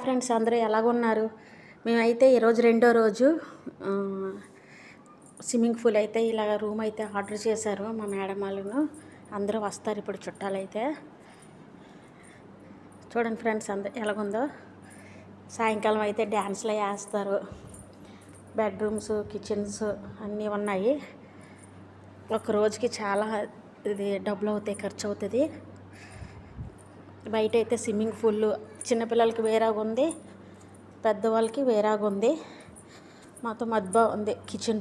Friends, అందరూ ఎలాగున్నారు? మేమైతే ఈరోజు రెండో రోజు స్విమ్మింగ్ పూల్ అయితే ఇలాగ రూమ్ అయితే ఆర్డర్ చేశారు మా మేడం వాళ్ళను. అందరూ వస్తారు ఇప్పుడు చుట్టాలైతే. చూడండి ఫ్రెండ్స్ అందరూ ఎలాగుందో. సాయంకాలం అయితే డ్యాన్స్లు వేస్తారు. బెడ్రూమ్స్, కిచెన్స్ అన్నీ ఉన్నాయి. ఒక రోజుకి చాలా ఇది డబ్బులు అవుతాయి, ఖర్చు అవుతుంది. బయట అయితే స్విమ్మింగ్ పూల్ చిన్నపిల్లలకి వేరేగా ఉంది, పెద్దవాళ్ళకి వేరేగా ఉంది. మొత్తం మధ్య ఉంది కిచెన్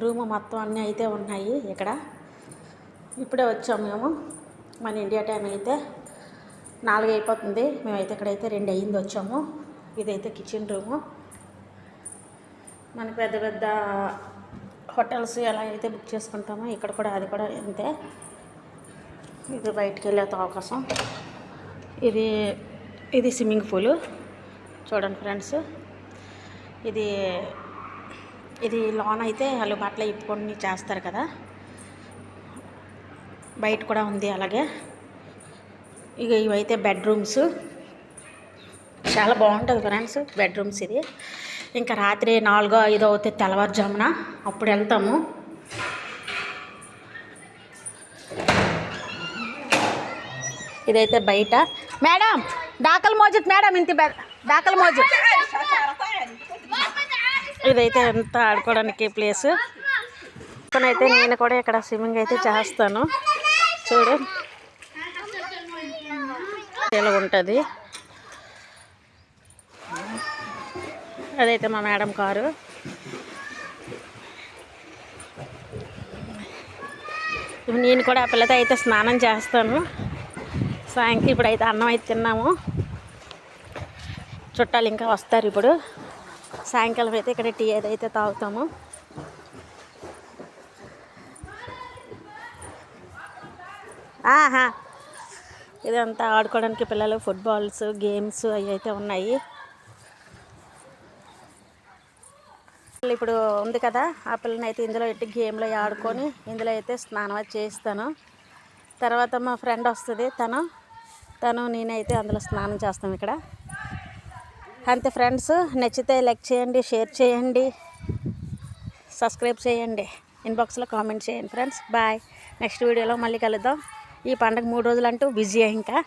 రూము మొత్తం అన్నీ అయితే ఉన్నాయి ఇక్కడ. ఇప్పుడే వచ్చాము మేము. మన ఇండియా టైం అయితే 4 అయిపోతుంది. మేమైతే ఇక్కడైతే 2 అయ్యింది వచ్చాము. ఇదైతే కిచెన్ రూము. మనకి పెద్ద పెద్ద హోటల్స్ ఎలా అయితే బుక్ చేసుకుంటామో ఇక్కడ కూడా అది కూడా అంతే. ఇది బయటికి వెళ్ళే అవకాశం. ఇది స్విమ్మింగ్ పూలు. చూడండి ఫ్రెండ్స్, ఇది లోన్ అయితే వాళ్ళు బట్టలు ఇప్పుకొని చేస్తారు కదా, బయట కూడా ఉంది అలాగే. ఇవైతే బెడ్రూమ్స్. చాలా బాగుంటుంది ఫ్రెండ్స్ బెడ్రూమ్స్. ఇది ఇంకా రాత్రి 4, 5 అవుతే తెల్లవారుజామున అప్పుడు వెళ్తాము. ఇదైతే బయట. మేడం దాఖలు మోజుత్ మేడం, ఇంటి దాఖలు మోజుత్. ఇదైతే ఎంత ఆడుకోవడానికి ప్లేస్. ఇప్పుడైతే నేను కూడా ఇక్కడ స్విమ్మింగ్ అయితే చేస్తాను. చూడు ఇలా ఉంటుంది. అదైతే మా మేడం కారు. నేను కూడా ఆ పిల్లతో అయితే స్నానం చేస్తాను. సాయంత్రం ఇప్పుడైతే అన్నం అయితే తిన్నాము. చుట్టాలు ఇంకా వస్తారు ఇప్పుడు. సాయంకాలం అయితే ఇక్కడ టీ ఏదైతే తాగుతాము. ఇదంతా ఆడుకోవడానికి పిల్లలు ఫుట్బాల్స్, గేమ్స్ అవి అయితే ఉన్నాయి. ఇప్పుడు ఉంది కదా, ఆ పిల్లని అయితే ఇందులో ఎట్టి గేమ్లో ఆడుకొని ఇందులో అయితే స్నానం చేయిస్తాను. తర్వాత మా ఫ్రెండ్ వస్తుంది, తను నేనైతే అందులో స్నానం చేస్తాం ఇక్కడ. అంతే ఫ్రెండ్స్, నచ్చితే లైక్ చేయండి, షేర్ చేయండి, సబ్స్క్రైబ్ చేయండి, ఇన్బాక్స్లో కామెంట్ చేయండి ఫ్రెండ్స్. బాయ్. నెక్స్ట్ వీడియోలో మళ్ళీ కలుద్దాం. ఈ పండగ 3 రోజులు అంటూ బిజీ ఇంకా.